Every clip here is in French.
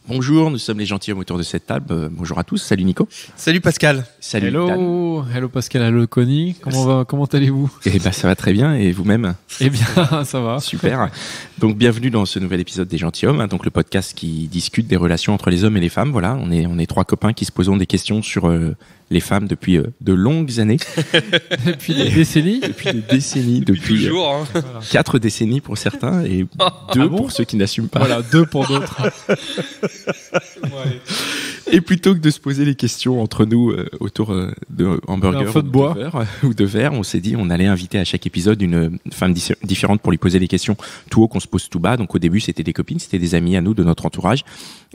Bonjour, nous sommes les gentilshommes autour de cette table. Bonjour à tous, salut Nico. Salut Pascal. Salut Hello, Dan. hello Pascal, hello Connie. Comment allez-vous? Eh ben ça va très bien, et vous-même? Eh bien, ça va. Super. Donc bienvenue dans ce nouvel épisode des gentilshommes, donc le podcast qui discute des relations entre les hommes et les femmes. Voilà, on est trois copains qui se posons des questions sur les femmes depuis de longues années. Depuis des décennies. Depuis toujours, hein. 4 décennies pour certains et 2 pour ceux qui n'assument pas. Voilà, 2 pour d'autres. Ouais. Et plutôt que de se poser les questions entre nous autour de hamburgers ou de verre, on s'est dit on allait inviter à chaque épisode une femme différente pour lui poser les questions tout haut qu'on se pose tout bas. Donc au début c'était des copines, c'était des amis à nous de notre entourage,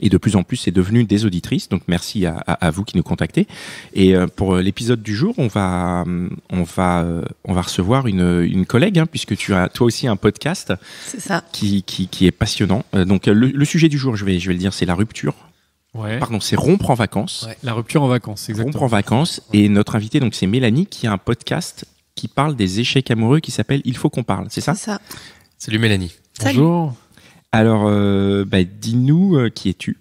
et de plus en plus c'est devenu des auditrices. Donc merci à vous qui nous contactez. Et pour l'épisode du jour, on va recevoir une collègue, hein, puisque tu as toi aussi un podcast. C'est ça. Qui est passionnant. Donc le sujet du jour, je vais le dire, c'est la rupture. Ouais. Pardon, c'est rompre en vacances. Ouais. La rupture en vacances, exactement. Rompre en vacances. Et notre invitée, donc, c'est Mélanie, qui a un podcast qui parle des échecs amoureux qui s'appelle Il faut qu'on parle, c'est ça? C'est ça. Salut Mélanie. Bonjour. Alors, dis-nous, qui es-tu?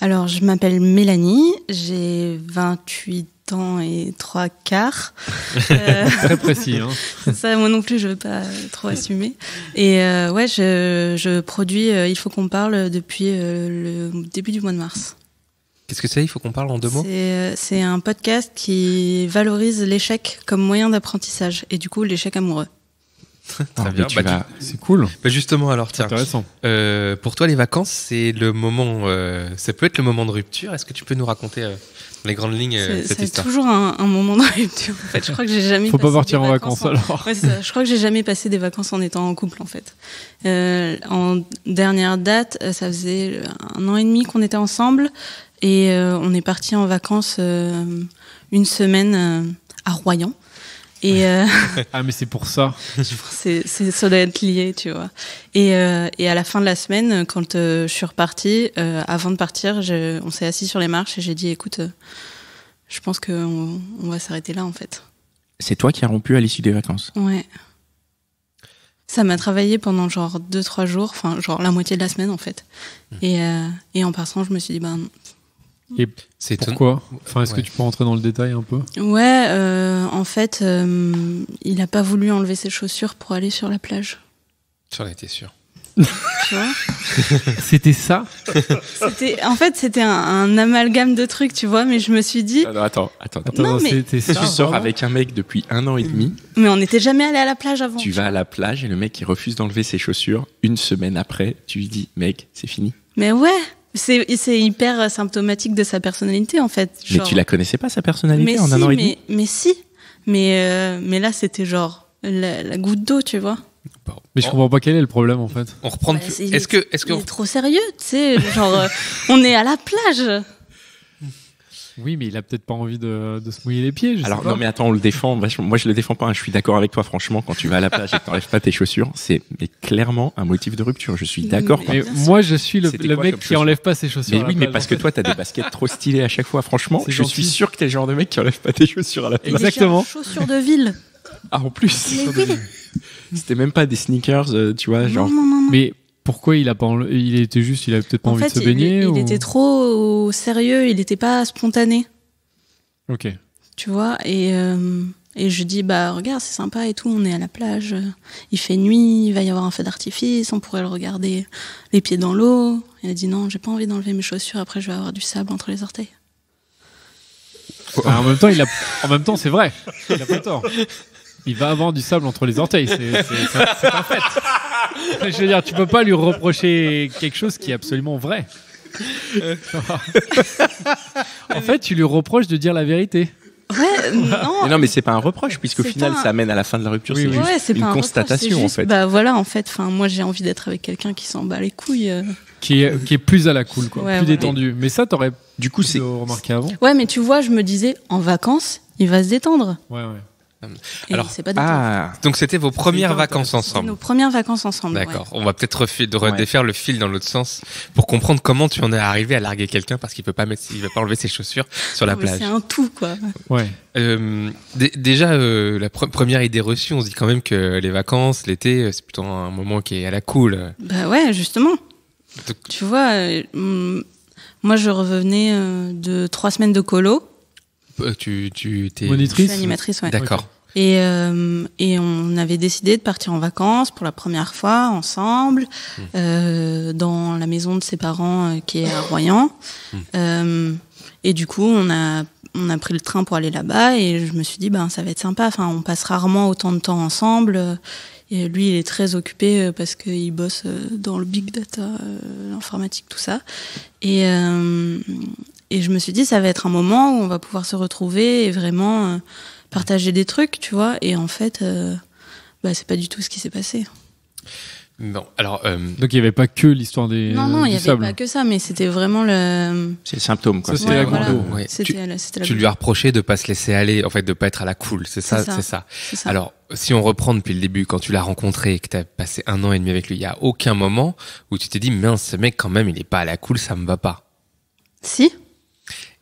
Alors, je m'appelle Mélanie, j'ai 28 ans et 3 quarts. Très précis, hein. C'est ça, moi non plus, je veux pas trop assumer. Et ouais, je produis Il faut qu'on parle depuis le début du mois de mars. Qu'est-ce que c'est? Il faut qu'on parle en 2 mots. C'est un podcast qui valorise l'échec comme moyen d'apprentissage et du coup l'échec amoureux. Très bien. C'est cool. Bah justement, alors tiens. Intéressant. Pour toi, les vacances, c'est le moment. Ça peut être le moment de rupture. Est-ce que tu peux nous raconter dans les grandes lignes cette histoire? C'est toujours un moment de rupture. En fait, je crois que j'ai jamais. Faut pas partir en vacances alors. Ouais, c'est ça. Je crois que j'ai jamais passé des vacances en étant en couple en fait. En dernière date, ça faisait 1 an et demi qu'on était ensemble et on est parti en vacances une semaine à Royan. Et ah mais c'est pour ça. ça doit être lié, tu vois. Et à la fin de la semaine, quand je suis repartie, avant de partir, on s'est assis sur les marches et j'ai dit, écoute, je pense qu'on va s'arrêter là en fait. C'est toi qui as rompu à l'issue des vacances? Ouais. Ça m'a travaillé pendant genre 2-3 jours, enfin genre la moitié de la semaine en fait. Et en passant, je me suis dit, Et c'est pourquoi? Enfin, est-ce que tu peux rentrer dans le détail un peu? Ouais, en fait, il a pas voulu enlever ses chaussures pour aller sur la plage. J'en étais sûr. Tu vois? C'était ça? En fait, c'était un amalgame de trucs, tu vois, mais je me suis dit... Attends. Non, mais... Tu sors avec un mec depuis 1 an et demi. Mais on n'était jamais allé à la plage avant. Tu vas à la plage et le mec, il refuse d'enlever ses chaussures. 1 semaine après, tu lui dis, mec, c'est fini. Mais ouais, c'est hyper symptomatique de sa personnalité, en fait. Genre... Mais tu la connaissais pas, sa personnalité, en 1 an et demi? Mais si. Mais là, c'était genre la goutte d'eau, tu vois. Mais je comprends pas quel est le problème, en fait. On reprend. Il est trop sérieux, tu sais. Genre, on est à la plage. Oui, mais il a peut-être pas envie de se mouiller les pieds. Alors non, mais attends, on le défend. Moi, je le défends pas. Je suis d'accord avec toi, franchement. Quand tu vas à la plage et que t'enlèves pas tes chaussures, c'est clairement un motif de rupture. Je suis d'accord. Mais moi, je suis le mec qui enlève pas ses chaussures. Mais oui, mais parce que toi, t'as des baskets trop stylées à chaque fois. Franchement, je suis sûr que t'es le genre de mec qui enlève pas tes chaussures à la plage. Exactement. Des chaussures de ville. Ah, en plus. C'était même pas des sneakers, tu vois, genre. Non. Mais pourquoi il a peut-être pas envie de se baigner? Il était trop sérieux. Il était pas spontané. Ok. Tu vois, et je dis, regarde, c'est sympa et tout, on est à la plage, il fait nuit, il va y avoir un feu d'artifice, on pourrait le regarder les pieds dans l'eau. Il a dit, non, j'ai pas envie d'enlever mes chaussures, après je vais avoir du sable entre les orteils. En même temps, c'est vrai, il a pas tort. Il va avoir du sable entre les orteils, c'est un fait. Je veux dire, tu peux pas lui reprocher quelque chose qui est absolument vrai. En fait, tu lui reproches de dire la vérité. Ouais, non. Mais c'est pas un reproche, puisqu'au final, ça amène à la fin de la rupture. Oui, c'est juste une constatation, en fait. Voilà, en fait, moi, j'ai envie d'être avec quelqu'un qui s'en bat les couilles. Qui est plus à la cool, quoi, ouais, plus détendu. Mais ça, t'aurais du coup, c'est remarqué avant. Ouais, mais tu vois, je me disais, en vacances, il va se détendre. Ouais. Et alors, c'est pas du tout. Donc c'était vos premières vacances ensemble. Nos premières vacances ensemble. D'accord. Ouais. On va peut-être défaire le fil dans l'autre sens pour comprendre comment tu en es arrivé à larguer quelqu'un parce qu'il va pas enlever ses chaussures sur la plage. C'est un tout, quoi. Ouais. Déjà, la première idée reçue, on se dit quand même que les vacances, l'été, c'est plutôt un moment qui est à la cool. Bah ouais, justement. Donc... Tu vois, Moi, je revenais de 3 semaines de colo. Tu t'es monitrice. Je suis animatrice, ouais. D'accord. Et on avait décidé de partir en vacances pour la première fois ensemble dans la maison de ses parents qui est à Royan. Et du coup, on a pris le train pour aller là-bas et je me suis dit ça va être sympa. Enfin, on passe rarement autant de temps ensemble. Et lui, il est très occupé parce qu'il bosse dans le big data, l'informatique, tout ça. Et je me suis dit, ça va être un moment où on va pouvoir se retrouver et vraiment partager des trucs, tu vois. Et en fait, c'est pas du tout ce qui s'est passé. Non, alors... Donc il n'y avait pas que l'histoire des Non, il n'y avait pas que ça, mais c'était vraiment le... C'est le symptôme, quoi. Ça, c'était la goutte d'eau. Ouais. C'était Tu lui as reproché de pas se laisser aller, en fait, de pas être à la cool, c'est ça. Alors, si on reprend depuis le début, quand tu l'as rencontré et que tu as passé 1 an et demi avec lui, il y a aucun moment où tu t'es dit, mince, ce mec, quand même, il est pas à la cool, ça me va pas. Si.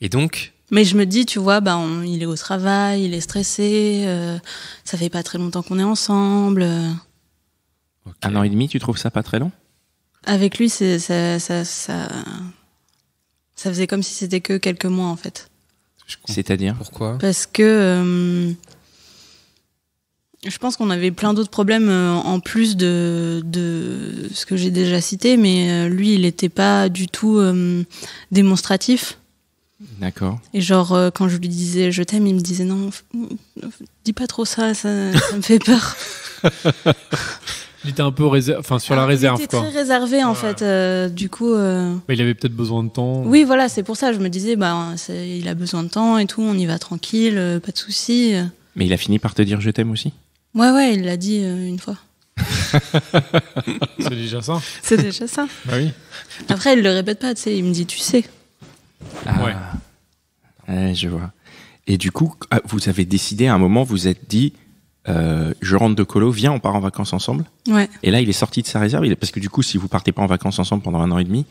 Et donc... Mais je me dis, tu vois, il est au travail, il est stressé, ça fait pas très longtemps qu'on est ensemble. Okay. 1 an et demi, tu trouves ça pas très long? Avec lui, ça faisait comme si c'était que quelques mois, en fait. C'est-à-dire? Pourquoi? Parce que je pense qu'on avait plein d'autres problèmes en plus de ce que j'ai déjà cité, mais lui, il était pas du tout démonstratif. D'accord. Et genre, quand je lui disais je t'aime, il me disait non, dis pas trop ça me fait peur. Il était un peu sur la réserve, il était quoi. très réservé, en fait. Du coup... Il avait peut-être besoin de temps. Oui, voilà, c'est pour ça. Je me disais, il a besoin de temps et tout, on y va tranquille, pas de soucis. Mais il a fini par te dire je t'aime aussi? Ouais, il l'a dit une fois. C'est déjà ça. C'est déjà ça. Bah oui. Après, il le répète pas, tu sais, il me dit tu sais. Ah. Ouais, je vois. Et du coup, vous avez décidé à un moment, vous êtes dit... je rentre de colo, viens, on part en vacances ensemble. Ouais. Et là, il est sorti de sa réserve. Parce que du coup, si vous partez pas en vacances ensemble pendant 1 an et demi,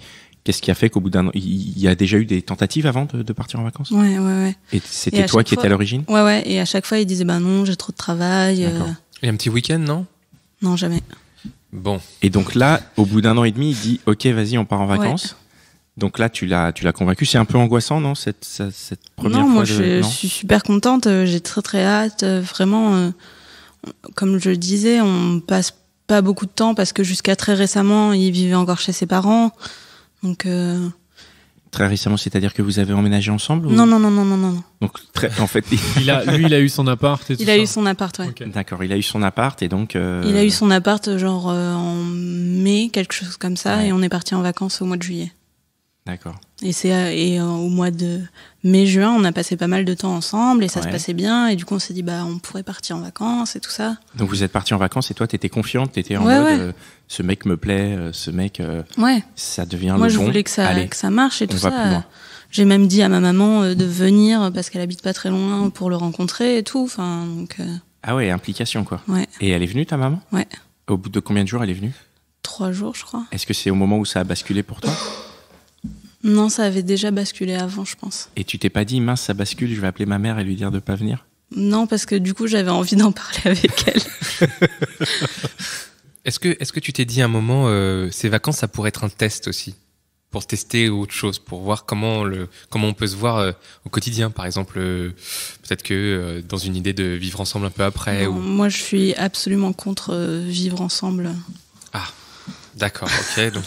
qu'est-ce qui a fait qu'au bout d'1 an, il y a déjà eu des tentatives avant de partir en vacances? Ouais. Et c'était toi qui étais à l'origine? Ouais. Et à chaque fois, il disait non, j'ai trop de travail. Et un petit week-end, non? Non, jamais. Bon. Et donc là, au bout d'1 an et demi, il dit ok, vas-y, on part en vacances. Ouais. Donc là, tu l'as convaincu. C'est un peu angoissant, non, cette première fois? Non, moi, je suis super contente. J'ai très très hâte. Vraiment. Comme je le disais, on passe pas beaucoup de temps parce que jusqu'à très récemment, il vivait encore chez ses parents. Donc très récemment, c'est-à-dire que vous avez emménagé ensemble? Non. Donc en fait, il a eu son appart. Et tout il a eu son appart, ouais. Okay. D'accord, il a eu son appart et donc. Il a eu son appart genre en mai, quelque chose comme ça, ouais. Et on est parti en vacances au mois de juillet. D'accord. Et au mois de mai-juin, on a passé pas mal de temps ensemble et ça se passait bien. Et du coup, on s'est dit, on pourrait partir en vacances et tout ça. Donc, vous êtes partis en vacances et toi, t'étais confiante, t'étais en mode, ce mec me plaît, ce mec, ça devient le bon. Moi, je voulais que ça marche et tout ça. J'ai même dit à ma maman de venir parce qu'elle habite pas très loin pour le rencontrer et tout. Enfin, donc. Ah ouais, implication, quoi. Ouais. Et elle est venue, ta maman? Ouais. Au bout de combien de jours elle est venue? 3 jours, je crois. Est-ce que c'est au moment où ça a basculé pour toi? Non, ça avait déjà basculé avant, je pense. Et tu t'es pas dit, mince, ça bascule, je vais appeler ma mère et lui dire de pas venir? Non, parce que du coup, j'avais envie d'en parler avec elle. Est-ce que tu t'es dit à un moment, ces vacances, ça pourrait être un test aussi? Pour tester autre chose, pour voir comment on peut se voir au quotidien, par exemple, peut-être que dans une idée de vivre ensemble un peu après. Non, moi, je suis absolument contre vivre ensemble. Ah, d'accord, ok, donc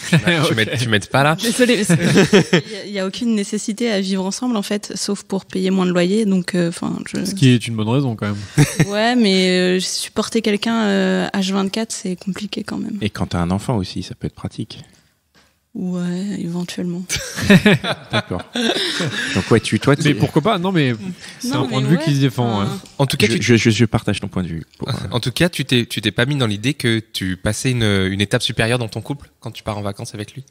tu m'aides pas là. Désolée, il y a aucune nécessité à vivre ensemble en fait, sauf pour payer moins de loyer, donc Ce qui est une bonne raison quand même. Ouais, mais supporter quelqu'un H24, c'est compliqué quand même. Et quand t'as un enfant aussi, ça peut être pratique. Ouais, éventuellement. D'accord. Donc ouais, toi, mais pourquoi pas? Non, mais c'est un point de vue qui se défend. Ouais. En tout cas, je partage ton point de vue. En tout cas, tu t'es pas mis dans l'idée que tu passais une étape supérieure dans ton couple quand tu pars en vacances avec lui?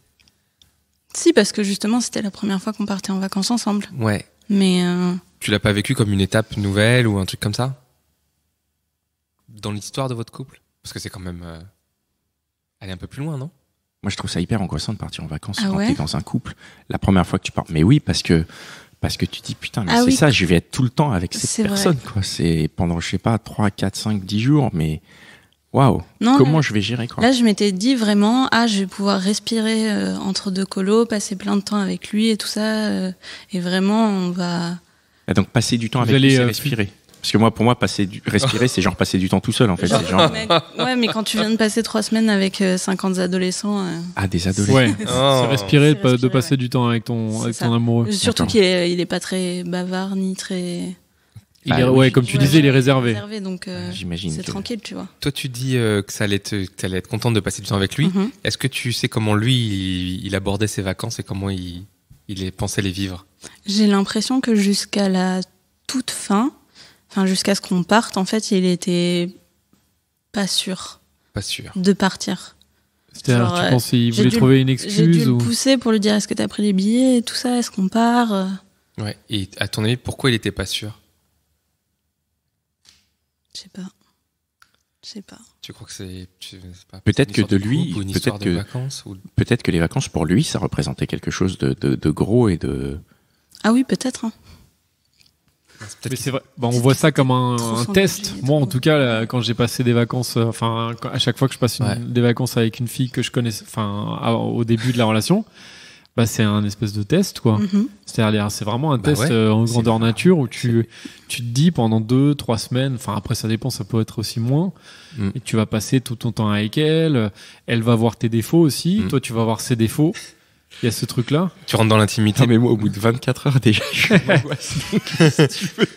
Si, parce que justement, c'était la première fois qu'on partait en vacances ensemble. Ouais. Mais tu l'as pas vécu comme une étape nouvelle ou un truc comme ça dans l'histoire de votre couple? Parce que c'est quand même aller un peu plus loin, non? Moi, je trouve ça hyper angoissant de partir en vacances quand t'es dans un couple. La première fois que tu pars. Mais oui, parce que tu dis, putain, mais c'est ça, je vais être tout le temps avec cette personne, quoi. C'est pendant, je sais pas, 3, 4, 5, 10 jours, mais Waouh. Comment je vais gérer quoi? Là, je m'étais dit vraiment, je vais pouvoir respirer entre deux colos, passer plein de temps avec lui et tout ça. Et vraiment, on va... Donc, passer du temps avec lui, c'est respirer. Parce que pour moi, respirer, c'est genre passer du temps tout seul, en fait. C'est genre... mais quand tu viens de passer 3 semaines avec 50 adolescents... des adolescents. Ouais, c'est respirer, de passer du temps avec ton amoureux. Surtout qu'il est pas très bavard, ni très... Comme tu disais, il est réservé. Donc, j'imagine. C'est tranquille, tu vois. Toi, tu dis que ça allait être contente de passer du temps avec lui. Mm-hmm. Est-ce que tu sais comment lui, il abordait ses vacances et comment il pensait les vivre? J'ai l'impression que jusqu'à la toute fin, jusqu'à ce qu'on parte, en fait, il était pas sûr. Pas sûr. De partir. C'est-à-dire, tu penses qu'il voulait trouver une excuse? J'ai dû le pousser pour lui dire, est-ce que t'as pris les billets et tout ça? Est-ce qu'on part? Ouais. Et à ton avis, pourquoi il était pas sûr? Je sais pas. Tu crois que c'est pas peut-être que de lui, peut-être que les vacances pour lui, ça représentait quelque chose de gros et de. Ah oui, peut-être. Hein. Mais c'est vrai. On voit ça comme un test. Moi, en tout cas, là, quand j'ai passé des vacances, à chaque fois que je passe des vacances avec une fille que je connais, au début de la relation. C'est un espèce de test, quoi. Mm-hmm. C'est-à-dire, c'est vraiment un test en grandeur nature où tu te dis pendant 2-3 semaines, après ça dépend, ça peut être aussi moins, et tu vas passer tout ton temps avec elle, elle va voir tes défauts aussi, toi tu vas voir ses défauts. Il y a ce truc-là. Tu rentres dans l'intimité. Non, mais moi, au bout de 24 heures, déjà, je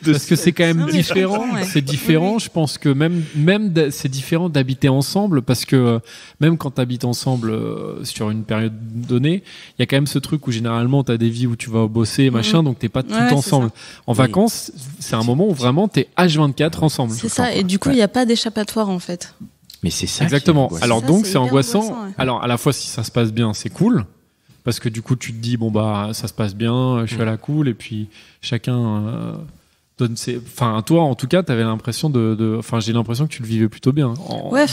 parce que c'est quand même différent. C'est différent. Je pense que même c'est différent d'habiter ensemble parce que même quand tu habites ensemble sur une période donnée, il y a quand même ce truc où généralement tu as des vies où tu vas bosser, machin, donc t'es pas tout ensemble. En vacances, c'est un moment où vraiment t'es H24 ensemble. C'est ça. Et du coup, il n'y a pas d'échappatoire, en fait. Mais c'est ça. Exactement. Alors donc, c'est angoissant. Alors, à la fois, si ça se passe bien, c'est cool. Parce que du coup, tu te dis, ça se passe bien, je suis à la cool, et puis chacun donne ses... toi, en tout cas, t'avais l'impression j'ai l'impression que tu le vivais plutôt bien,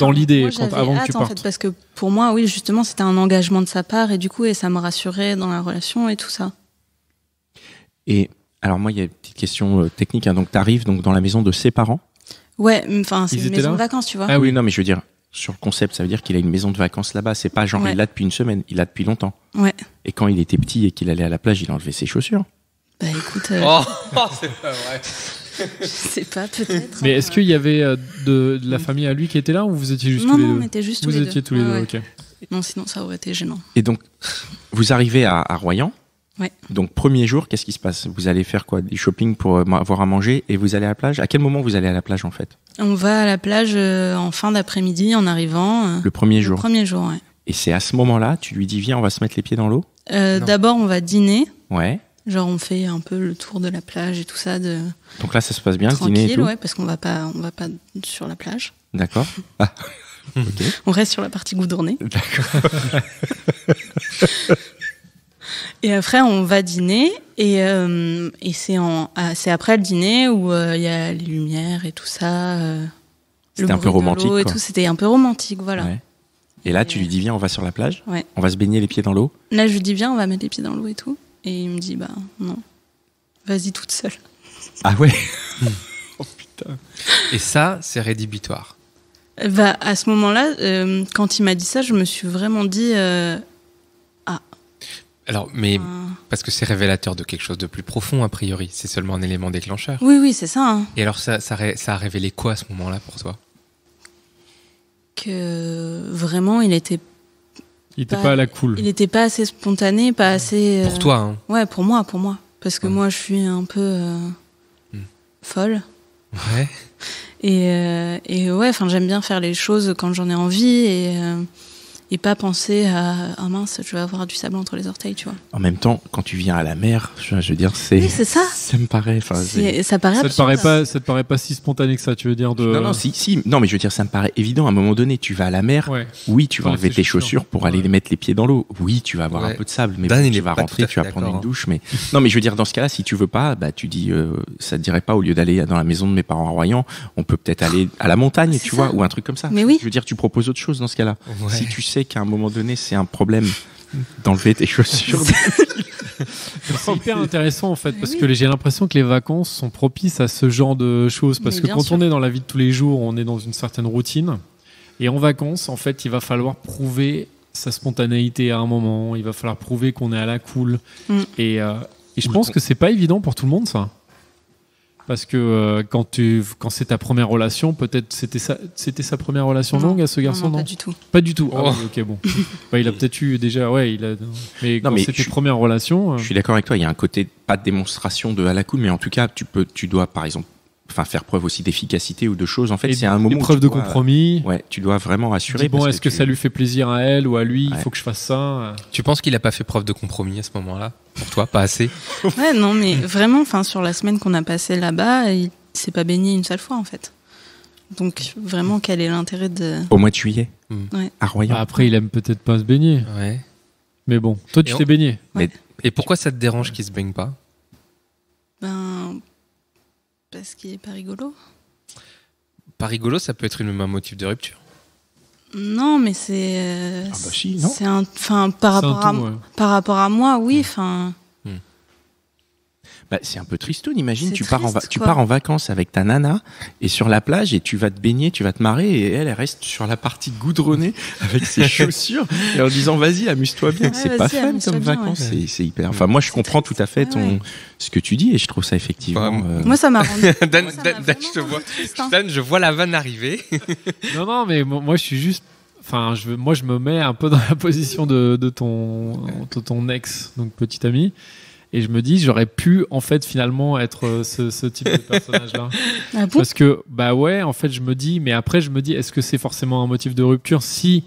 dans l'idée, avant que tu partes. En fait, parce que pour moi, oui, justement, c'était un engagement de sa part, et du coup, ça me rassurait dans la relation et tout ça. Et alors, moi, il y a une petite question technique. Donc, t'arrives dans la maison de ses parents? Ouais, c'est une maison de vacances, tu vois. Ah oui, non, mais je veux dire... Sur le concept, ça veut dire qu'il a une maison de vacances là-bas. C'est pas genre il l'a depuis une semaine, il l'a depuis longtemps. Ouais. Et quand il était petit et qu'il allait à la plage, il enlevait ses chaussures. Écoute. c'est pas vrai. Je sais pas, peut-être. Mais est-ce qu'il y avait de la famille à lui qui était là ou vous étiez juste tous les deux? Non, on était juste tous les deux. Vous étiez tous les deux, ok. Non, sinon ça aurait été gênant. Et donc, vous arrivez à Royan. Ouais. Donc, premier jour, qu'est-ce qui se passe? Vous allez faire quoi? Du shopping pour avoir à manger et vous allez à la plage? À quel moment vous allez à la plage, en fait? On va à la plage en fin d'après-midi, en arrivant. Le premier jour? Le premier jour, ouais. Et c'est à ce moment-là, tu lui dis, viens, on va se mettre les pieds dans l'eau? D'abord, on va dîner. Ouais. Genre, on fait un peu le tour de la plage et tout ça. Donc là, ça se passe bien, tranquille, le dîner et tout? Ouais, parce qu'on va pas sur la plage. D'accord. Ah. Okay. On reste sur la partie goudronnée. D'accord. Et après, on va dîner et c'est après le dîner où il y a les lumières et tout ça. C'était un peu romantique. Et tout, c'était un peu romantique, voilà. Ouais. Et là, tu lui dis, viens, on va sur la plage. Ouais. On va se baigner les pieds dans l'eau. Là, je lui dis, viens, on va mettre les pieds dans l'eau et tout. Et il me dit, non, vas-y toute seule. Ah ouais. Oh putain. Et ça, c'est rédhibitoire. À ce moment-là, quand il m'a dit ça, je me suis vraiment dit... Alors, mais parce que c'est révélateur de quelque chose de plus profond, a priori. C'est seulement un élément déclencheur. Oui, c'est ça. Hein. Et alors, ça a révélé quoi à ce moment-là pour toi? Que vraiment, il était pas à la cool. Il était pas assez spontané, pas assez... Pour toi, hein? Ouais, pour moi. Parce que moi, je suis un peu folle. Ouais. Et ouais, j'aime bien faire les choses quand j'en ai envie et pas penser à mince, je vais avoir du sable entre les orteils, tu vois. En même temps, quand tu viens à la mer, je veux dire, oui, c'est ça. Ça me paraît. Ça paraît ça te paraît pas si spontané que ça, tu veux dire Non, si. Non, mais je veux dire, ça me paraît évident. À un moment donné, tu vas à la mer. Ouais. Oui, tu vas enlever tes chaussures pour aller les mettre les pieds dans l'eau. Oui, tu vas avoir un peu de sable, mais tu vas rentrer, tu vas prendre une douche. Mais non, mais je veux dire, dans ce cas-là, si tu veux pas, tu dis, ça te dirait pas, au lieu d'aller dans la maison de mes parents à Royan, on peut peut-être aller à la montagne, tu vois, ou un truc comme ça. Mais oui. Je veux dire, tu proposes autre chose dans ce cas-là. Ouais. Si tu sais qu'à un moment donné, c'est un problème d'enlever tes chaussures. C'est hyper intéressant en fait, parce que j'ai l'impression que les vacances sont propices à ce genre de choses, parce que quand on est dans la vie de tous les jours, on est dans une certaine routine. Et en vacances, en fait, il va falloir prouver sa spontanéité à un moment. Il va falloir prouver qu'on est à la cool. Et je pense que c'est pas évident pour tout le monde, ça. Parce que quand c'est ta première relation, peut-être c'était sa première relation longue à ce garçon, non, pas du tout. Pas du tout. Oh. Ah, ok, bon. Il a peut-être eu déjà, mais quand c'est tes premières relations. Je suis d'accord avec toi. Il y a un côté pas de démonstration de à la cool, mais en tout cas, tu dois par exemple. Faire preuve aussi d'efficacité ou de choses. En fait, c'est un moment. Preuve de compromis. Ouais, tu dois vraiment assurer. Est-ce que ça lui fait plaisir à elle ou à lui? Il faut que je fasse ça. Tu penses qu'il a pas fait preuve de compromis à ce moment-là? Pour toi, pas assez? Ouais, non, mais vraiment, sur la semaine qu'on a passée là-bas, il s'est pas baigné une seule fois, en fait. Donc, vraiment, quel est l'intérêt de... Au mois de juillet? Ouais. À Royan. Après, il aime peut-être pas se baigner. Ouais. Mais bon, toi, tu t'es baigné. Ouais. Et pourquoi ça te dérange qu'il se baigne pas? Parce qu'il est pas rigolo. Pas rigolo, ça peut être un motif de rupture. Non, mais c'est. Si, non. C'est par rapport à moi, oui. C'est un peu tristoun, imagine, tu pars en vacances avec ta nana et sur la plage et tu vas te baigner, tu vas te marrer et elle reste sur la partie goudronnée avec ses chaussures et en disant vas-y, amuse-toi bien. C'est pas fun comme vacances, c'est hyper. Enfin, moi je comprends tout à fait ce que tu dis et je trouve ça effectivement. Moi ça m'a rendu. Dan, je vois la vanne arriver. Non, mais moi je suis juste. Enfin, je me mets un peu dans la position de ton ex, donc petit ami. Et je me dis, j'aurais pu, en fait, finalement, être ce type de personnage-là. Ah bon ? Parce que, en fait, je me dis, est-ce que c'est forcément un motif de rupture? Si,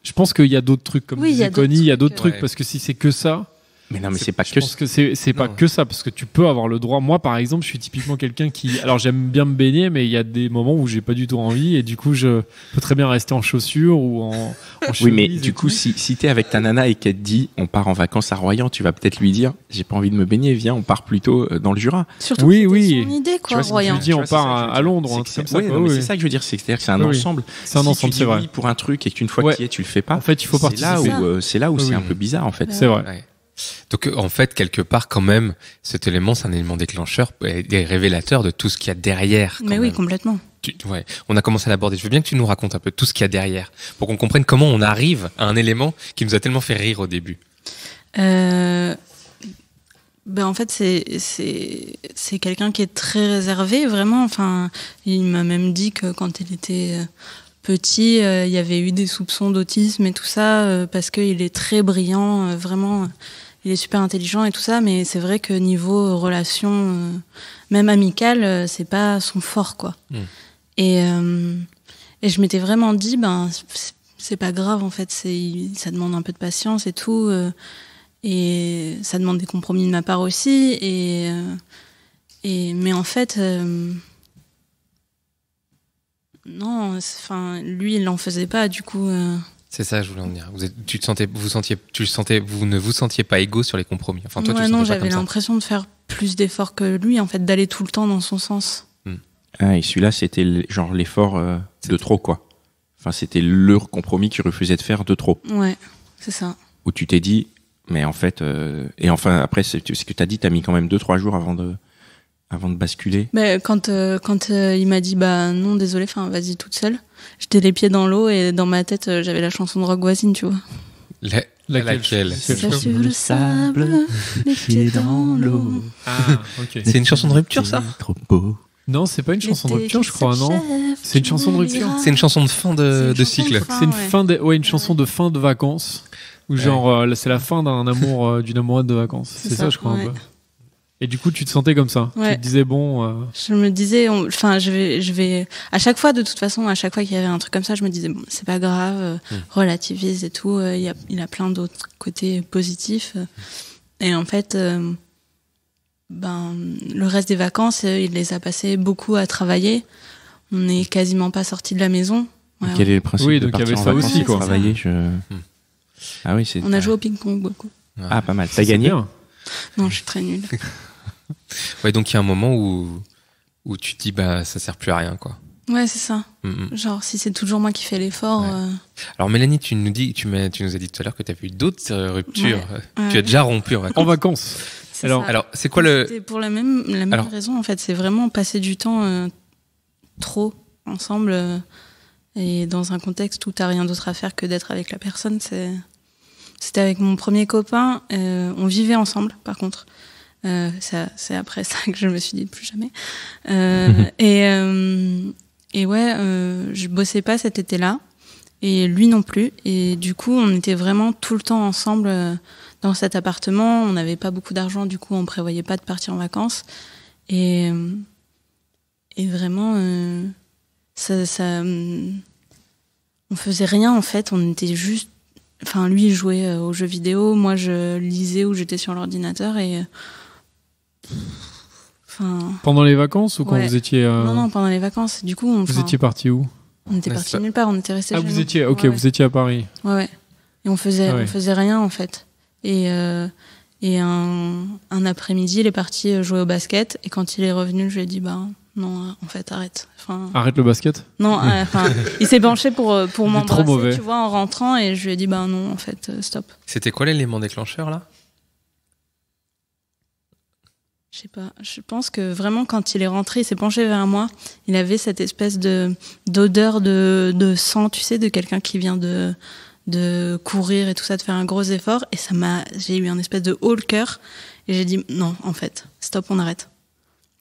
je pense qu'il y a d'autres trucs, comme disait Connie, il y a d'autres trucs, parce que si c'est que ça... Mais non, mais c'est pas que... Je pense que c'est pas que ça, parce que tu peux avoir le droit. Moi, par exemple, je suis typiquement quelqu'un qui... Alors, j'aime bien me baigner, mais il y a des moments où j'ai pas du tout envie, et du coup, je peux très bien rester en chaussures ou en chemise. Oui, mais du coup, si t'es avec ta nana et qu'elle te dit, on part en vacances à Royan, tu vas peut-être lui dire, j'ai pas envie de me baigner, viens, on part plutôt dans le Jura. Surtout que c'était son idée, quoi, Royan. Tu dis, on part à Londres, c'est ça. C'est ça que je veux dire, c'est-à-dire que c'est un ensemble. C'est un ensemble, c'est vrai. Si tu dis oui pour un truc et qu'une fois qu'il y est, tu le fais pas. En fait, il faut participer. C'est là où c'est un peu bizarre, en fait. C'est vrai. Donc en fait, quelque part quand même, cet élément, c'est un élément déclencheur et révélateur de tout ce qu'il y a derrière. Mais oui, complètement. On a commencé à l'aborder. Je veux bien que tu nous racontes un peu tout ce qu'il y a derrière, pour qu'on comprenne comment on arrive à un élément qui nous a tellement fait rire au début. En fait, c'est quelqu'un qui est très réservé, vraiment. Enfin, il m'a même dit que quand il était petit, il y avait eu des soupçons d'autisme et tout ça, parce qu'il est très brillant, vraiment, il est super intelligent et tout ça, mais c'est vrai que niveau relation, même amicale, c'est pas son fort, quoi. Et je m'étais vraiment dit, c'est pas grave, en fait, ça demande un peu de patience et tout, et ça demande des compromis de ma part aussi, mais en fait... Non, lui, il l'en faisait pas, du coup. C'est ça, je voulais en dire. Vous ne vous sentiez pas égaux sur les compromis. Enfin, toi, non, j'avais l'impression de faire plus d'efforts que lui, en fait, d'aller tout le temps dans son sens. Et celui-là, c'était genre l'effort de trop, quoi. Enfin, c'était le compromis qu'il refusait de faire de trop. Ouais, c'est ça. Où tu t'es dit, mais en fait, et enfin, après, ce que t'as dit, t'as mis quand même 2-3 jours avant de basculer. Mais quand il m'a dit non, désolé, vas-y toute seule, j'étais les pieds dans l'eau et dans ma tête j'avais la chanson de Rock Voisine, tu vois. Laquelle? C'est sur le sable, les pieds dans l'eau. Ah, ok. C'est une chanson de rupture, ça? Trop beau. Non, c'est pas une chanson de rupture, je crois, non? C'est une chanson de rupture. C'est une chanson de fin de cycle. C'est une chanson de fin de vacances. Ou genre, c'est la fin d'un amour, d'une amourette de vacances. C'est ça, je crois, un peu. Et du coup, tu te sentais comme ça. Ouais. Tu te disais Je me disais, je vais. À chaque fois, de toute façon, à chaque fois qu'il y avait un truc comme ça, je me disais c'est pas grave, relativise et tout. Il a plein d'autres côtés positifs. Et en fait, le reste des vacances, il les a passées beaucoup à travailler. On n'est quasiment pas sortis de la maison. Ouais, quel est le principe de partir en vacances aussi, quoi. Travailler, Ah oui, on a joué au ping-pong beaucoup. Ah, pas mal. T'as gagné? Non, je suis très nulle. Ouais, donc il y a un moment où tu te dis ça sert plus à rien, quoi. Ouais, c'est ça. Genre, si c'est toujours moi qui fais l'effort. Alors Mélanie, tu nous as dit tout à l'heure que tu as eu d'autres ruptures. Ouais. Tu as déjà rompu en vacances. Alors, c'est quoi C'était pour la même raison, en fait. C'est vraiment passer du temps trop ensemble. Et dans un contexte où t'as rien d'autre à faire que d'être avec la personne, c'était avec mon premier copain. On vivait ensemble, par contre. C'est après ça que je me suis dit plus jamais. Et ouais, je bossais pas cet été-là. Et lui non plus. Et du coup, on était vraiment tout le temps ensemble dans cet appartement. On n'avait pas beaucoup d'argent, du coup, on prévoyait pas de partir en vacances. Et vraiment, on faisait rien en fait. On était juste. Enfin, lui il jouait aux jeux vidéo, moi je lisais ou j'étais sur l'ordinateur et. Pendant les vacances ou quand vous étiez. Non, pendant les vacances. Du coup, vous étiez parti où? On était parti nulle part, on était resté. Ah, vous étiez, vous étiez à Paris. Ouais. Et on faisait rien en fait. Et un après-midi, il est parti jouer au basket. Et quand il est revenu, je lui ai dit non, en fait, arrête. Arrête le basket? Non, il s'est penché pour m'embrasser, tu vois, en rentrant. Et je lui ai dit non, en fait, stop. C'était quoi l'élément déclencheur là? Je sais pas. Je pense que vraiment, quand il est rentré, il s'est penché vers moi. Il avait cette espèce d'odeur de sang, tu sais, de quelqu'un qui vient de courir et tout ça, de faire un gros effort. Et j'ai eu un espèce de haut le cœur. Et j'ai dit, non, en fait, stop, on arrête.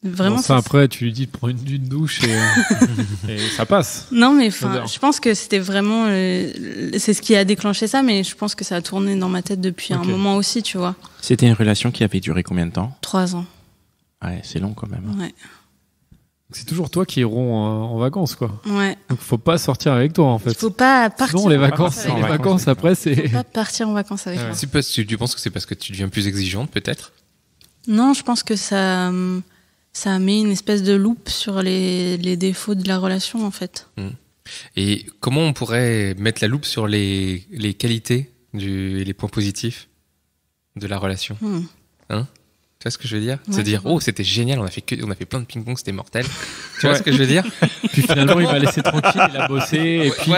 Vraiment. Ça, après, tu lui dis de prendre une douche et ça passe. Non, mais je pense que c'était vraiment, c'est ce qui a déclenché ça, mais je pense que ça a tourné dans ma tête depuis un moment aussi, tu vois. C'était une relation qui avait duré combien de temps? 3 ans. Ouais, c'est long quand même. Ouais. C'est toujours toi qui iront en vacances, quoi. Ouais. Donc faut pas sortir avec toi, en fait. Faut pas partir. Sinon, les vacances après, c'est. Faut pas partir en vacances avec moi. Tu penses que c'est parce que tu deviens plus exigeante, peut-être? Non, je pense que ça met une espèce de loupe sur les défauts de la relation, en fait. Et comment on pourrait mettre la loupe sur les qualités et les points positifs de la relation? Hein? Tu vois ce que je veux dire? Se dire, c'était génial, on a fait plein de ping-pong, c'était mortel. Tu vois ce que je veux dire? Puis finalement, il m'a laissé tranquille, il a bossé, et puis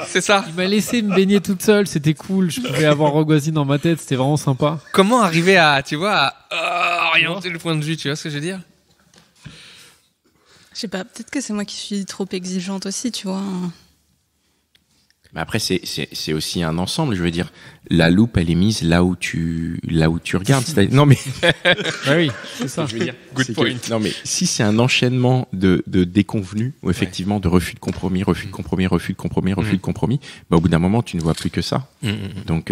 c'est ça. Il m'a laissé me baigner toute seule, c'était cool, je pouvais avoir Rogozine dans ma tête, c'était vraiment sympa. Comment arriver à orienter le point de vue, tu vois ce que je veux dire? Je sais pas, peut-être que c'est moi qui suis trop exigeante aussi, tu vois. Mais après, c'est aussi un ensemble, je veux dire. La loupe, elle est mise là où tu regardes. Non, mais. Oui, c'est ça. Je veux dire, good point. Non, mais si c'est un enchaînement de déconvenus, ou effectivement de refus de compromis, refus de compromis, au bout d'un moment, tu ne vois plus que ça. Donc,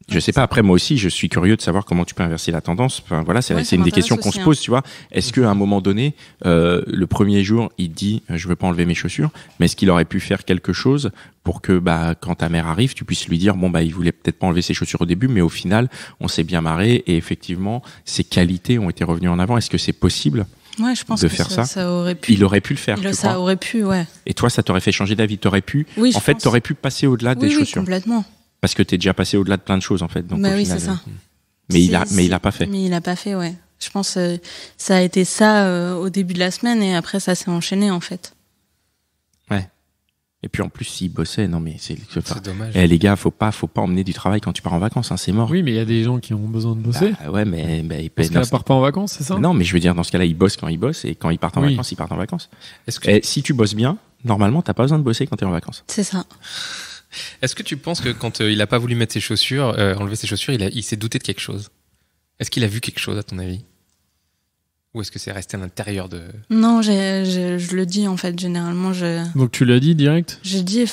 je sais pas. Après, moi aussi, je suis curieux de savoir comment tu peux inverser la tendance. Enfin, voilà, c'est une des questions qu'on se pose, tu vois. Est-ce qu'à un moment donné, le premier jour, il dit, je veux pas enlever mes chaussures, mais est-ce qu'il aurait pu faire quelque chose pour que, quand ta mère arrive, tu puisses lui dire, il voulait peut-être pas enlever ses chaussures au début, mais au final, on s'est bien marré et effectivement, ses qualités ont été revenues en avant. Est-ce que c'est possible? Ouais, je pense de que faire ça aurait pu. Il aurait pu le faire. Ça aurait pu, ouais. Et toi, ça t'aurait fait changer d'avis. T'aurais pu. Oui, en fait, t'aurais pu passer au-delà des chaussures. Oui, complètement. Parce que t'es déjà passé au-delà de plein de choses, en fait. Donc, oui, final, c'est ça. Mais il a pas fait. Mais il a pas fait, ouais. Je pense ça a été ça au début de la semaine et après ça s'est enchaîné, en fait. Ouais. Et puis en plus, s'il bossait, non mais c'est dommage. Les gars, faut pas emmener du travail quand tu pars en vacances, c'est mort. Oui, mais il y a des gens qui ont besoin de bosser. Ouais, mais parce qu'elle part pas en vacances, c'est ça? Non, mais je veux dire, dans ce cas-là, ils bossent quand ils bossent et quand ils partent en vacances, ils partent en vacances. Et si tu bosses bien, normalement, t'as pas besoin de bosser quand t'es en vacances. C'est ça. Est-ce que tu penses que quand il a pas voulu mettre ses chaussures, enlever ses chaussures, il s'est douté de quelque chose? Est-ce qu'il a vu quelque chose à ton avis? Ou est-ce que c'est resté à l'intérieur de... Non, je le dis en fait, généralement. Donc tu l'as dit direct? J'ai dit,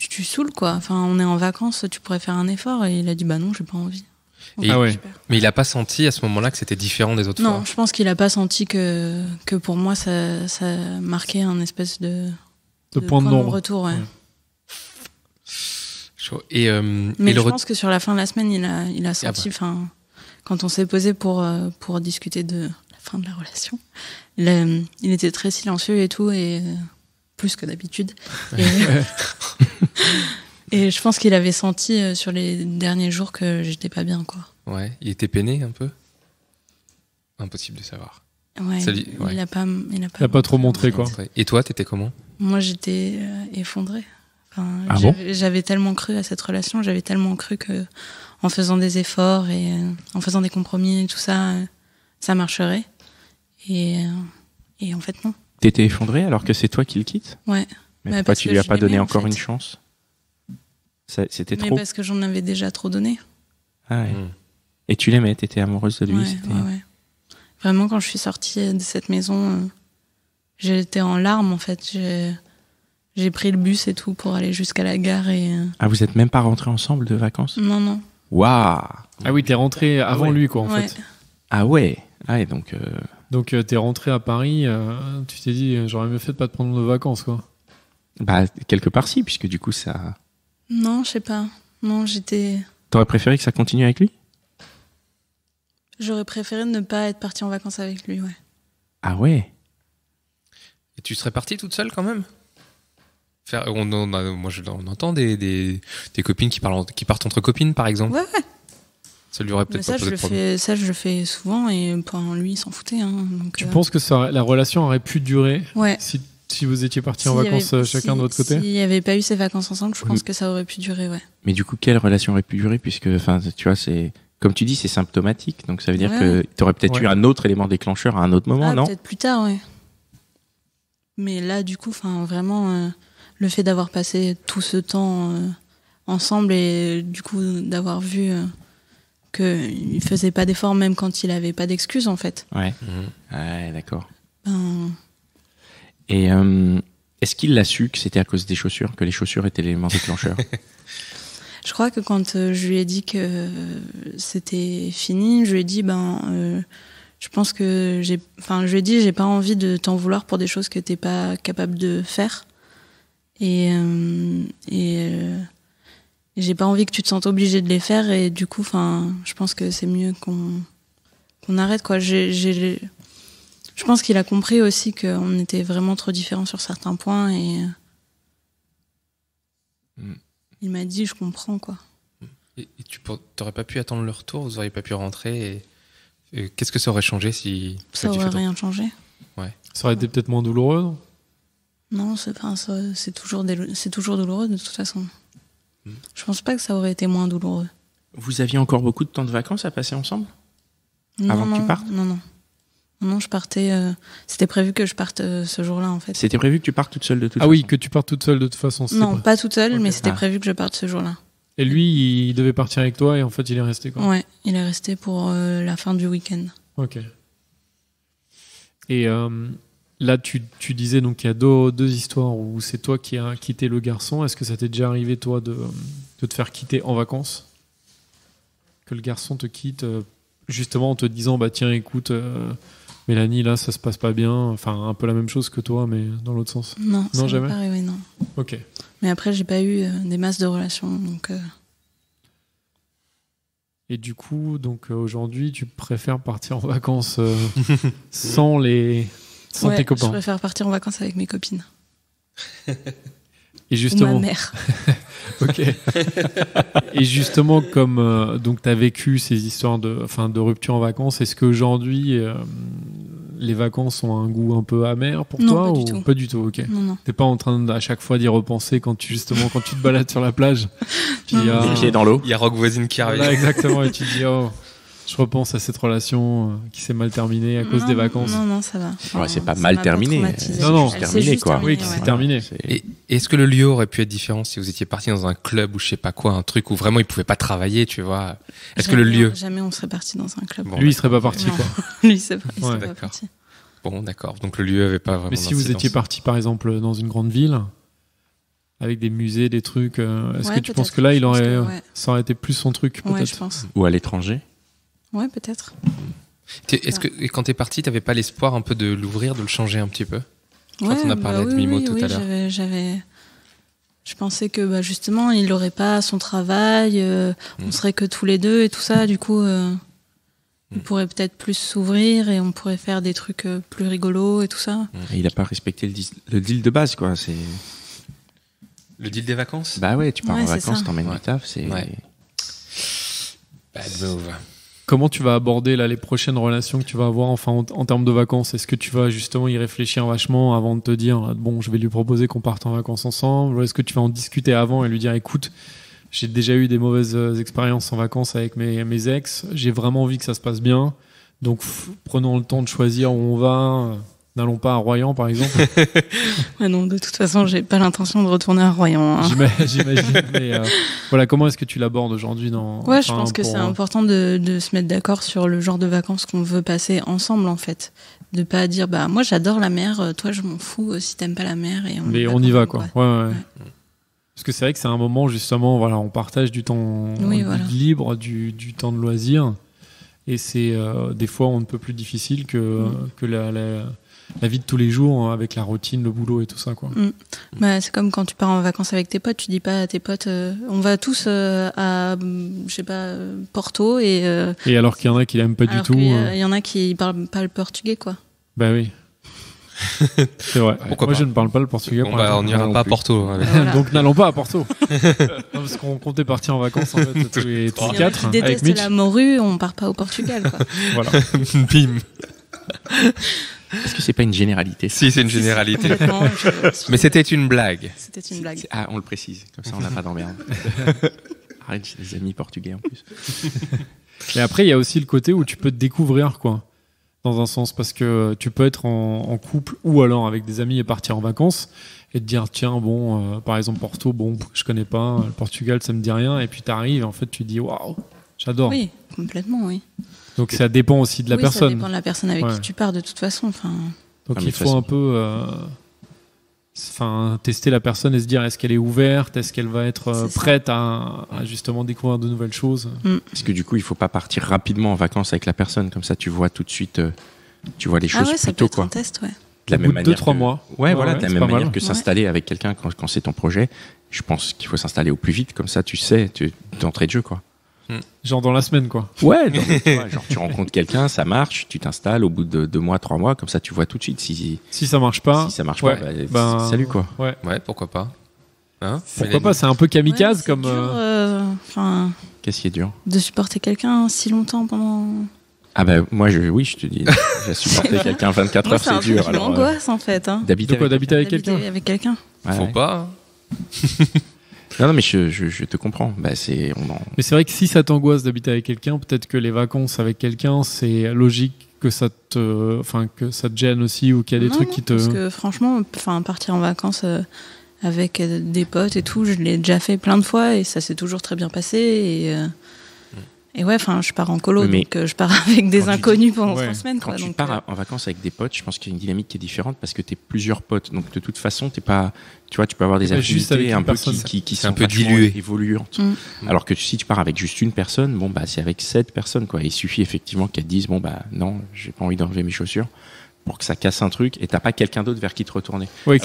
tu saoules quoi. Enfin, on est en vacances, tu pourrais faire un effort. Et il a dit, non, j'ai pas envie. Mais il a pas senti à ce moment-là que c'était différent des autres fois? Non, je pense qu'il a pas senti que pour moi ça marquait un espèce de point de non-retour. Ouais. Mais je pense que sur la fin de la semaine, il a senti, quand on s'est posé pour discuter de la fin de la relation, il était très silencieux et tout, et plus que d'habitude. Et je pense qu'il avait senti sur les derniers jours que j'étais pas bien, quoi. Ouais, il était peiné un peu? Impossible de savoir. Ouais, il a pas trop montré, quoi. Et toi, t'étais comment? Moi, j'étais effondrée. J'avais tellement cru à cette relation, j'avais tellement cru que en faisant des efforts et en faisant des compromis et tout ça, ça marcherait. Et en fait, non. T'étais effondré alors que c'est toi qui le quittes? Ouais. Mais pourquoi tu lui as pas donné encore une chance? C'était trop? Mais parce que j'en avais déjà trop donné. Ah ouais. Et tu l'aimais, t'étais amoureuse de lui? Ouais. Vraiment, quand je suis sortie de cette maison, j'étais en larmes en fait. J'ai pris le bus et tout pour aller jusqu'à la gare et... Ah, vous êtes même pas rentrés ensemble de vacances? Non. Waouh! Ah oui, t'es rentré avant lui, quoi, en fait. Ah ouais. Donc... Donc t'es rentré à Paris, tu t'es dit, j'aurais mieux fait de pas te prendre de vacances, quoi. Bah, quelque part si, puisque du coup, ça... Non, je sais pas. Non, T'aurais préféré que ça continue avec lui? J'aurais préféré ne pas être partie en vacances avec lui, ouais. Ah ouais? Et tu serais partie toute seule quand même? On entend des copines qui partent entre copines, par exemple. Ouais. Ça lui aurait peut-être pas posé de problème. Ça, je le fais souvent et lui, il s'en foutait. Hein, donc, tu penses que la relation aurait pu durer si vous étiez partis en vacances chacun de votre côté? S'il n'y avait pas eu ces vacances ensemble, je pense que ça aurait pu durer, ouais. Mais du coup, quelle relation aurait pu durer? Puisque, tu vois, c'est... Comme tu dis, c'est symptomatique. Donc ça veut dire que tu aurais peut-être eu un autre élément déclencheur à un autre moment, non? Peut-être plus tard, ouais. Mais là, du coup, vraiment, le fait d'avoir passé tout ce temps ensemble et du coup d'avoir vu qu'il ne faisait pas d'efforts même quand il n'avait pas d'excuses, en fait. Ouais, ouais, d'accord. Et est-ce qu'il l'a su que c'était à cause des chaussures, que les chaussures étaient l'élément déclencheur? Je crois que quand je lui ai dit que c'était fini, je lui ai dit je pense que je lui ai dit j'ai pas envie de t'en vouloir pour des choses que t'es pas capable de faire et j'ai pas envie que tu te sentes obligé de les faire et du coup je pense que c'est mieux qu'on arrête quoi. Je pense qu'il a compris aussi qu'on était vraiment trop différents sur certains points et il m'a dit je comprends quoi. Et tu n'aurais pas pu attendre le retour, vous n'auriez pas pu rentrer et qu'est-ce que ça aurait changé si ça aurait rien changé? Ouais. Ça aurait été peut-être moins douloureux? Non, c'est toujours douloureux de toute façon. Je pense pas que ça aurait été moins douloureux. Vous aviez encore beaucoup de temps de vacances à passer ensemble? Avant que tu partes? Non, je partais. C'était prévu que je parte ce jour-là, en fait. C'était prévu que tu partes toute seule de toute façon? Ah oui, que tu partes toute seule de toute façon. Non, pas toute seule, mais c'était prévu que je parte ce jour-là. Et lui, il devait partir avec toi et en fait, il est resté quoi? Ouais, il est resté pour la fin du week-end. Ok. Et là, tu disais donc qu'il y a deux histoires où c'est toi qui as quitté le garçon. Est-ce que ça t'est déjà arrivé, toi, de te faire quitter en vacances? Que le garçon te quitte justement en te disant tiens, écoute... Mélanie, là, ça se passe pas bien. Enfin, un peu la même chose que toi, mais dans l'autre sens. Non, ça jamais. Pas arrivé, non. Ok. Mais après, j'ai pas eu des masses de relations, donc. Et du coup, aujourd'hui, tu préfères partir en vacances sans tes copains? Je préfère partir en vacances avec mes copines. Et justement. Ou ma mère. Ok. Et justement, comme donc t'as vécu ces histoires de rupture en vacances, est-ce qu'aujourd'hui les vacances ont un goût un peu amer pour toi? Non, pas du tout. Pas du tout, ok. Non. T'es pas en train à chaque fois d'y repenser quand tu te balades sur la plage? Les pieds dans l'eau. Il y a Rock voisine qui arrive. Voilà, exactement. Et tu dis je repense à cette relation qui s'est mal terminée à cause des vacances. Non, ça va. Ouais, c'est pas mal terminé. Non, c'est terminé quoi. Oui, c'est terminé. Et est-ce que le lieu aurait pu être différent si vous étiez parti dans un club ou je sais pas quoi, un truc où vraiment il pouvait pas travailler, tu vois? Est-ce que le lieu... Jamais on serait parti dans un club. Bon, lui, il serait pas parti, quoi. Lui, il serait pas parti. Bon, d'accord. Donc le lieu avait pas vraiment. Mais si vous étiez parti, par exemple, dans une grande ville, avec des musées, des trucs, est-ce que tu penses que là, ça aurait été plus son truc, peut-être? Ouais, je pense. Ou à l'étranger? Ouais, peut-être. Est-ce que quand t'es parti, t'avais pas l'espoir un peu de l'ouvrir, de le changer un petit peu? Ouais, quand on a parlé de Mimo tout à l'heure. Je pensais que justement, il n'aurait pas son travail, on serait que tous les deux et tout ça. Du coup, il pourrait peut-être plus s'ouvrir et on pourrait faire des trucs plus rigolos et tout ça. Et il n'a pas respecté le deal de base, quoi. C'est le deal des vacances. Bah ouais, tu pars en vacances, t'emmènes du taf, c'est. Ouais. Bad move. Comment tu vas aborder là les prochaines relations que tu vas avoir en termes de vacances? Est-ce que tu vas justement y réfléchir vachement avant de te dire bon, je vais lui proposer qu'on parte en vacances ensemble, ou est-ce que tu vas en discuter avant et lui dire écoute, j'ai déjà eu des mauvaises expériences en vacances avec mes ex, j'ai vraiment envie que ça se passe bien, donc prenons le temps de choisir où on va. N'allons pas à Royan, par exemple. Ouais, non, de toute façon, j'ai pas l'intention de retourner à Royan. Hein. J'imagine. Mais voilà, comment est-ce que tu l'abordes aujourd'hui Ouais, je pense que c'est important de se mettre d'accord sur le genre de vacances qu'on veut passer ensemble, en fait. De pas dire, moi, j'adore la mer, toi, je m'en fous si t'aimes pas la mer. Mais on y va, quoi. Ouais. Parce que c'est vrai que c'est un moment, justement, voilà, on partage du temps libre, du temps de loisir. Et c'est des fois un peu plus difficile que la vie de tous les jours, hein, avec la routine, le boulot et tout ça, quoi. C'est comme quand tu pars en vacances avec tes potes, tu dis pas à tes potes on va tous à je sais pas Porto et alors qu'il y en a qui l'aiment pas du tout. Il y en a qui parlent pas le portugais, quoi. Bah oui. C'est vrai. Moi, je ne parle pas le portugais. On n'ira pas à Porto. Voilà. Donc n'allons pas à Porto. Parce qu'on comptait partir en vacances en fait tous les 4 avec Mitch. Déteste la morue, on part pas au Portugal, quoi. Voilà. Bim. Est-ce que c'est pas une généralité? Si, c'est une généralité. Mais c'était une blague. C'était une blague. Ah, on le précise, comme ça on n'a pas d'emmerde. Arrête, j'ai des amis portugais en plus. Et après, il y a aussi le côté où tu peux te découvrir, quoi. Dans un sens, parce que tu peux être en couple ou alors avec des amis et partir en vacances et te dire, tiens, par exemple, Porto, je connais pas, le Portugal, ça me dit rien, et puis t'arrives et en fait, tu te dis, waouh, j'adore. Oui, complètement, oui. Donc ça dépend aussi de la personne. Ça dépend de la personne avec qui tu pars, de toute façon. Donc il faut un peu tester la personne et se dire, est-ce qu'elle est ouverte, est-ce qu'elle va être prête à justement découvrir de nouvelles choses. Parce que du coup, il faut pas partir rapidement en vacances avec la personne, comme ça tu vois tout de suite, tu vois les choses plutôt, ça peut être quoi. Un test, ouais. De la même manière 2-3 mois. Ouais, voilà, de la même manière que s'installer avec quelqu'un quand c'est ton projet. Je pense qu'il faut s'installer au plus vite, comme ça tu sais, d'entrée de jeu, quoi. Genre dans la semaine, quoi. Ouais, genre tu rencontres quelqu'un, ça marche, tu t'installes au bout de 2 mois, 3 mois, comme ça tu vois tout de suite si ça marche pas. Si ça marche pas, salut, quoi. Ouais, pourquoi pas. Hein, pourquoi pas, c'est un peu kamikaze comme. Dur, qu'est-ce qui est dur? De supporter quelqu'un si longtemps pendant. Ah je te dis, j'ai supporté quelqu'un 24 heures, c'est dur. C'est une angoisse en fait. Hein. D'habiter avec quelqu'un. Avec quelqu'un. Faut pas. Non, mais je te comprends. Mais c'est vrai que si ça t'angoisse d'habiter avec quelqu'un, peut-être que les vacances avec quelqu'un, c'est logique que ça te gêne aussi, ou qu'il y a des trucs qui te. Parce que franchement, partir en vacances avec des potes et tout, je l'ai déjà fait plein de fois et ça s'est toujours très bien passé. Et ouais, je pars en colo, donc je pars avec des inconnus pendant 3 semaines. Quand tu pars en vacances avec des potes, je pense qu'il y a une dynamique qui est différente parce que t'es plusieurs potes. Donc de toute façon, t'es pas, tu vois, tu peux avoir des affinités un peu qui sont un peu diluées, évoluantes. Alors que si tu pars avec juste une personne, c'est avec 7 personnes, quoi. Il suffit effectivement qu'elles disent, non, j'ai pas envie d'enlever mes chaussures, pour que ça casse un truc, et t'as pas quelqu'un d'autre vers qui te retourner. Ouais,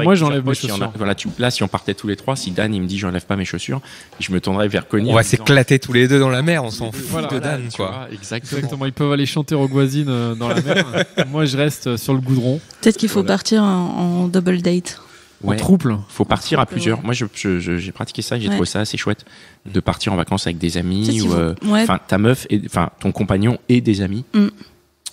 moi j'enlève mes chaussures. Là, si on partait tous les 3, si Dan il me dit j'enlève pas mes chaussures, je me tournerais vers Connie. On va s'éclater tous les deux dans la mer, on s'en fout de Dan, quoi. Exactement. Ils peuvent aller chanter Rogue Voisine dans la mer. Moi je reste sur le goudron. Peut-être qu'il faut partir en double date. En trouble. Faut partir à plusieurs. Moi j'ai pratiqué ça, j'ai trouvé ça assez chouette de partir en vacances avec des amis, ou ta meuf, ton compagnon et des amis.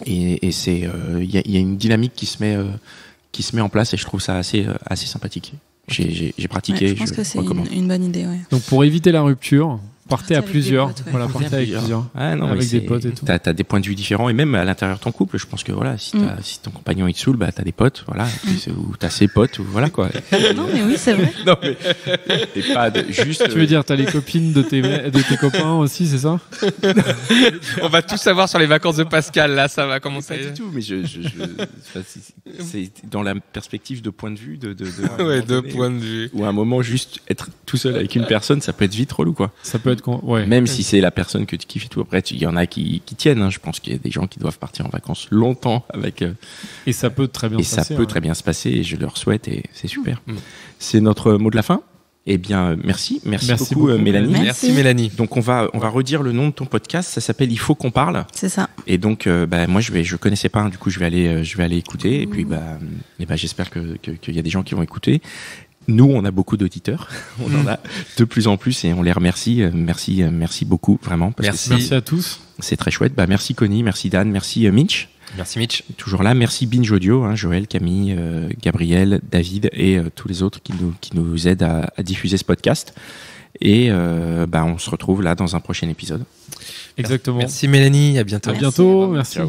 Et c'est il y a une dynamique qui se met en place et je trouve ça assez sympathique. J'ai pratiqué. Je pense que c'est une bonne idée. Ouais. Donc pour éviter la rupture, partez à plusieurs. Partez avec plusieurs. Avec des potes et tout. T'as des points de vue différents et même à l'intérieur de ton couple, je pense que si ton compagnon il te saoule, t'as des potes, ou t'as ses potes, ou voilà, quoi. Non mais oui, c'est vrai. Non mais t'es pas juste. Tu veux dire t'as les copines de tes copains aussi, c'est ça? On va tout savoir sur les vacances de Pascal, là, ça va commencer. Pas du tout, mais c'est dans la perspective de point de vue de point de vue. Ou à un moment juste être tout seul avec une personne, ça peut être vite relou, quoi. Ça peut être même si c'est la personne que tu kiffes et tout. Après, il y en a qui tiennent. Je pense qu'il y a des gens qui doivent partir en vacances longtemps avec. Et ça peut très bien se passer. Ça peut très bien se passer. Et je leur souhaite et c'est super. C'est notre mot de la fin. Eh bien, merci beaucoup Mélanie. Merci Mélanie. Donc on va redire le nom de ton podcast. Ça s'appelle Il faut qu'on parle. C'est ça. Et donc moi je connaissais pas. Du coup je vais aller écouter. Et puis j'espère qu'il y a des gens qui vont écouter. Nous, on a beaucoup d'auditeurs. On en a de plus en plus et on les remercie. Merci beaucoup, vraiment. Merci à tous. C'est très chouette. Merci Connie, merci Dan, merci Mitch. Merci Mitch. Toujours là. Merci Binge Audio, Joël, Camille, Gabriel, David et tous les autres qui nous aident à diffuser ce podcast. Et on se retrouve là dans un prochain épisode. Exactement. Merci Mélanie, à bientôt. Merci.